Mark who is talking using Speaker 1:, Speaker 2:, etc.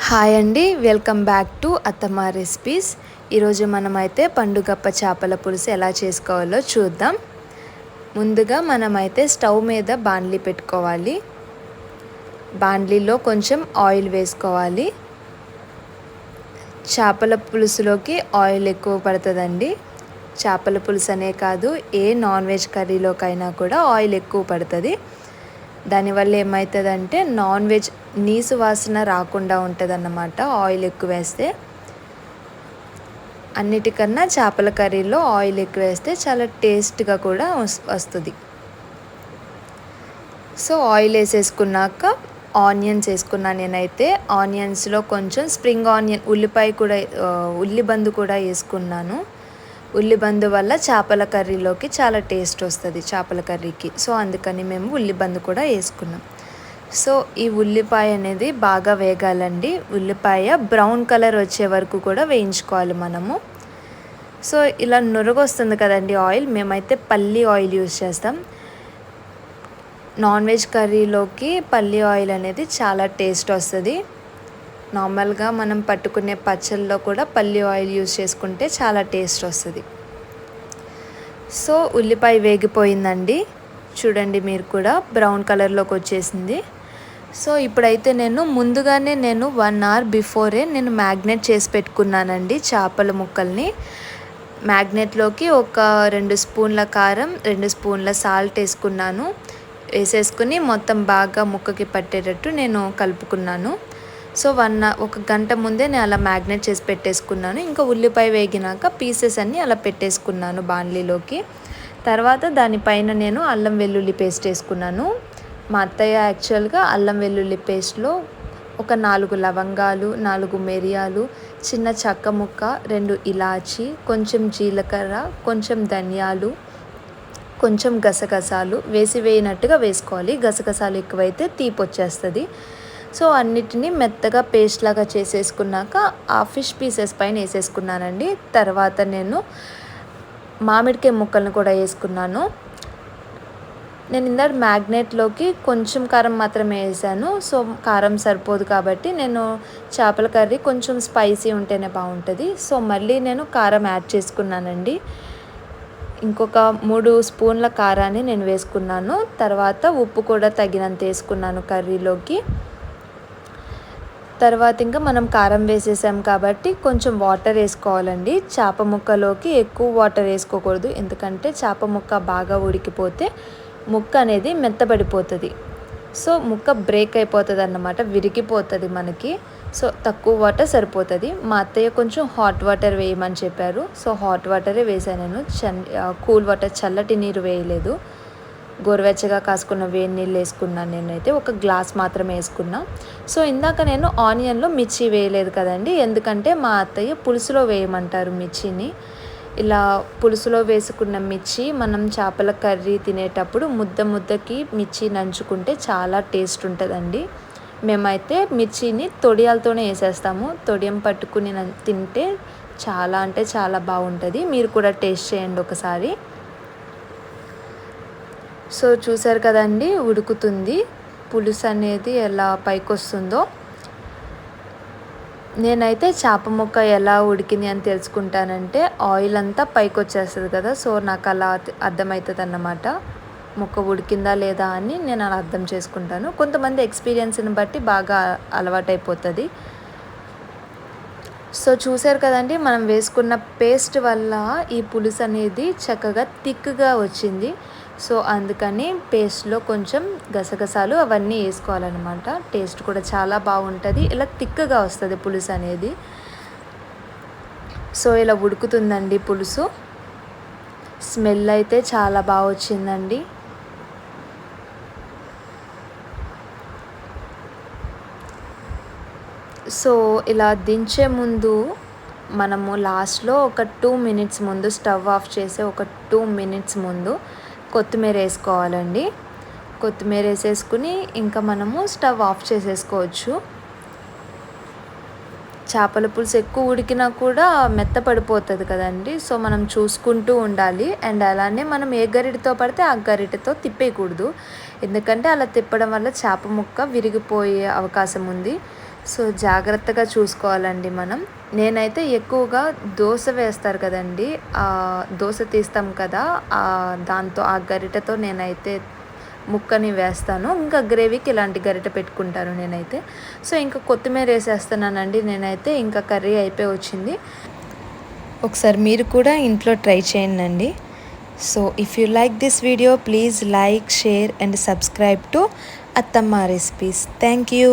Speaker 1: Hi అండి, welcome back to అత్తమ్మ recipes. ఈరోజు మనమైతే పండుగప్ప చేపల పులుసు ఎలా చేసుకోవాలో చూద్దాం. ముందుగా మనమైతే స్టవ్ మీద బాండ్లీ పెట్టుకోవాలి. బాండ్లీలో కొంచెం ఆయిల్ వేసుకోవాలి. చేపల పులుసులోకి ఆయిల్ ఎక్కువ పడుతుందండి. చేపల పులుసు అనే కాదు, ఏ నాన్ వెజ్ కర్రీలోకైనా కూడా ఆయిల్ ఎక్కువ పడుతుంది. దానివల్ల ఏమవుతుందంటే నాన్ వెజ్ నీసు వాసన రాకుండా ఉంటుందన్నమాట ఆయిల్ ఎక్కువ వేస్తే. అన్నిటికన్నా చేపల కర్రీలో ఆయిల్ ఎక్కువ వేస్తే చాలా టేస్ట్గా కూడా వస్తుంది. సో ఆయిల్ వేసేసుకున్నాక ఆనియన్స్ వేసుకున్నాను నేనైతే. ఆనియన్స్లో కొంచెం స్ప్రింగ్ ఆనియన్, ఉల్లిబందు కూడా వేసుకున్నాను. ఉల్లిబందు వల్ల చేపల కర్రీలోకి చాలా టేస్ట్ వస్తుంది, చేపల కర్రీకి. సో అందుకని మేము ఉల్లిబందు కూడా వేసుకున్నాం. సో ఈ ఉల్లిపాయ అనేది బాగా వేగాలండి. ఉల్లిపాయ బ్రౌన్ కలర్ వచ్చే వరకు కూడా వేయించుకోవాలి మనము. సో ఇలా నురుగు వస్తుంది కదండి ఆయిల్, మేమైతే పల్లి ఆయిల్ యూస్ చేస్తాం. నాన్ వెజ్ కర్రీలోకి పల్లి ఆయిల్ అనేది చాలా టేస్ట్ వస్తుంది. నార్మల్గా మనం పట్టుకునే పచ్చళ్ళలో కూడా పల్లి ఆయిల్ యూస్ చేసుకుంటే చాలా టేస్ట్ వస్తుంది. సో ఉల్లిపాయ వేగిపోయిందండి, చూడండి మీరు కూడా బ్రౌన్ కలర్లోకి వచ్చేసింది. సో ఇప్పుడైతే ముందుగానే 1 అవర్ బిఫోరే మ్యాగ్నేట్ చేసి పెట్టుకున్నానండి చేపల ముక్కల్ని. మ్యాగ్నేట్లోకి ఒక 2 స్పూన్ల కారం, 2 స్పూన్ల సాల్ట్ వేసేసుకుని మొత్తం బాగా ముక్కకి పట్టేటట్టు కలుపుకున్నాను. సో ఒక గంట ముందే నేను అలా మ్యాగ్నేట్ చేసి పెట్టేసుకున్నాను. ఇంకా ఉల్లిపాయ వేగినాక పీసెస్ అన్నీ అలా పెట్టేసుకున్నాను బాండ్లీలోకి. తర్వాత దానిపైన అల్లం వెల్లుల్లి పేస్ట్ వేసుకున్నాను. మా అత్తయ్య యాక్చువల్గా అల్లం వెల్లుల్లి పేస్ట్లో ఒక 4 లవంగాలు, 4 మిరియాలు, చిన్న చెక్క ముక్క, 2 ఇలాచి, కొంచెం జీలకర్ర, కొంచెం ధనియాలు, కొంచెం గసగసాలు వేసినట్టుగా వేసుకోవాలి. గసగసాలు ఎక్కువైతే తీపి వచ్చేస్తుంది. సో అన్నిటినీ మెత్తగా పేస్ట్ లాగా చేసేసుకున్నాక ఆ ఫిష్ పీసెస్ పైన వేసేసుకున్నానండి. తర్వాత మామిడికాయ ముక్కలను కూడా వేసుకున్నాను. నేను ఇందాక మ్యాగ్నేట్లోకి కొంచెం కారం మాత్రమే వేసాను. సో కారం సరిపోదు కాబట్టి చేపల కర్రీ కొంచెం స్పైసీ ఉంటేనే బాగుంటుంది. సో మళ్ళీ కారం యాడ్ చేసుకున్నానండి. ఇంకొక 3 స్పూన్ల కారాన్ని వేసుకున్నాను. తర్వాత ఉప్పు కూడా తగినంత వేసుకున్నాను కర్రీలోకి. తర్వాత ఇంకా మనం కారం వేసేసాం కాబట్టి కొంచెం వాటర్ వేసుకోవాలండి. చేప ముక్కలోకి ఎక్కువ వాటర్ వేసుకోకూడదు, ఎందుకంటే చేప ముక్క బాగా ఉడికిపోతే ముక్క అనేది మెత్తబడిపోతుంది. సో ముక్క బ్రేక్ అయిపోతుంది అన్నమాట, విరిగిపోతుంది మనకి. సో తక్కువ వాటర్ సరిపోతుంది. మా అత్తయ్య కొంచెం హాట్ వాటర్ వేయమని చెప్పారు. సో హాట్ వాటరే వేసాను నేను. కూల్ వాటర్, చల్లటి నీరు వేయలేదు. గోరువెచ్చగా కాసుకున్న వేడి నీళ్ళు వేసుకున్నాను. నేనైతే ఒక గ్లాస్ మాత్రమే వేసుకున్నా. సో ఇందాక ఆనియన్లో మిర్చి వేయలేదు కదండి, ఎందుకంటే మా అత్తయ్య పులుసులో వేయమంటారు మిర్చిని. ఇలా పులుసులో వేసుకున్న మిర్చి మనం చేపల కర్రీ తినేటప్పుడు ముద్దకి మిర్చి నంచుకుంటే చాలా టేస్ట్ ఉంటుందండి. మేమైతే మిర్చిని తొడియాలతోనే వేసేస్తాము. తొడియం పట్టుకుని తింటే చాలా అంటే చాలా బాగుంటుంది. మీరు కూడా టేస్ట్ చేయండి ఒకసారి. సో చూసారు కదండి, ఉడుకుతుంది. పులుసు అనేది ఎలా పైకి వస్తుందో. నేనైతే చేప ముక్క ఎలా ఉడికింది అని తెలుసుకుంటానంటే ఆయిల్ అంతా పైకి వచ్చేస్తుంది కదా. సో నాకు అలా అర్థమవుతుంది అన్నమాట, ముక్క ఉడికిందా లేదా అని నేను అలా అర్థం చేసుకుంటాను. కొంతమంది ఎక్స్పీరియన్స్ని బట్టి బాగా అలవాటైపోతుంది. సో చూసారు కదండి, మనం వేసుకున్న పేస్ట్ వల్ల ఈ పులుసు అనేది చక్కగా థిక్గా వచ్చింది. సో అందుకని పేస్ట్లో కొంచెం గసగసాలు అవన్నీ వేసుకోవాలన్నమాట. టేస్ట్ కూడా చాలా బాగుంటుంది, ఇలా థిక్గా వస్తుంది పులుసు అనేది. సో ఇలా ఉడుకుతుందండి పులుసు. స్మెల్ అయితే చాలా బాగా వచ్చిందండి. సో ఇలా దించే ముందు మనము లాస్ట్లో ఒక 2 మినిట్స్ ముందు, స్టవ్ ఆఫ్ చేసే ఒక 2 మినిట్స్ ముందు కొత్తిమీర వేసుకోవాలండి. కొత్తిమీర వేసేసుకుని ఇంకా మనము స్టవ్ ఆఫ్ చేసేసుకోవచ్చు. చేపల పులుసు ఎక్కువ ఉడికినా కూడా మెత్తపడిపోతుంది కదండి. సో మనం చూసుకుంటూ ఉండాలి. అండ్ అలానే మనం ఏ గరిటెతో పడితే ఆ గరిటెతో తిప్పేయకూడదు, ఎందుకంటే అలా తిప్పడం వల్ల చేప ముక్క విరిగిపోయే అవకాశం ఉంది. సో జాగ్రత్తగా చూసుకోవాలండి మనం. నేనైతే ఎక్కువగా దోస వేస్తారు కదండీ, దోస తీస్తాం కదా, దాంతో ఆ గరిటెతో నేనైతే ముక్కని వేస్తాను. ఇంకా గ్రేవీకి ఇలాంటి గరిటె పెట్టుకుంటాను నేనైతే. సో ఇంకా కొత్తిమీర వేసేస్తున్నానండి నేనైతే. ఇంకా కర్రీ అయిపోయి వచ్చింది. ఒకసారి మీరు కూడా ఇంట్లో ట్రై చేయండి. So if you like this video please like, share and subscribe to అత్తమ్మ రెసిపీస్. Thank you.